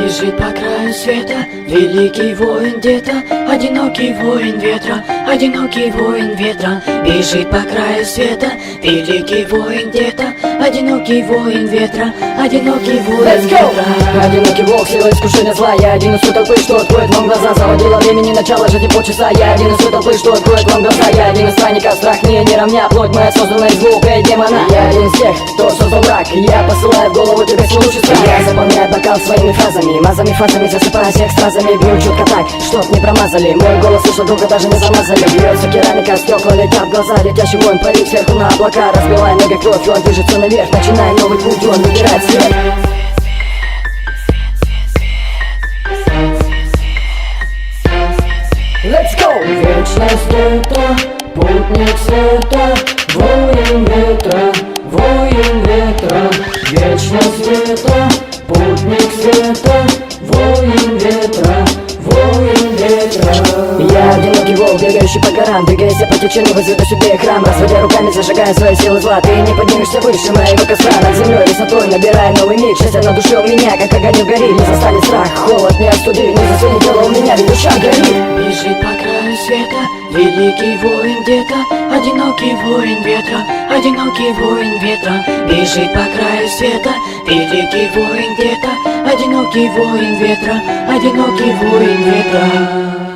Бежит по краю света великий воин где-то, одинокий воин ветра, одинокий воин ветра. Бежит по краю света великий воин где-то, одинокий воин ветра, одинокий воин ветра. Одинокий волк, сила искушения зла. Я один из той толпы, что откроет вам глаза. Заводила времени начало жизни полчаса. Я один из той толпы, что откроет вам глаза. Я один из странников, страх мне не равня. Плоть моя создана из звука и демона. Я один из тех, кто создал мрак. Я посылаю в голову тебе свой лучший страх. Я заполняю бокал своими фразами, мазами, фразами, засыпая всех стразами. Бью четко так, чтоб не промазали. Мой голос слышал долго, даже не замазали. Бьется керамика, стекла летят в глаза. Летящий воин парит сверху на облака. Разбивая ноги кровь, он движется наверх. Начинаем новый путь, он выбирает свет. Let's go! Вечность это путник света, воин ветра, воин ветра. Вечность это путник света, воин ветра, воин ветра. Я одинокий волк, бегающий по горам. Двигаясь по течению, возведу себе храм. Разводя руками, зажигая свои силы зла. Ты не поднимешься выше моего костра. Над землей высотой набирая новый миг. Счастье на душе у меня, как огонь гори. Не застанет страх, холод не остуди. Не засунет тело у меня, ведь душа горит. Бежит по краю света великий воин где-то, одинокий воин ветра, одинокий воин ветра. Бежит по краю света великий воин где-то, одинокий воин ветра, одинокий воин ветра.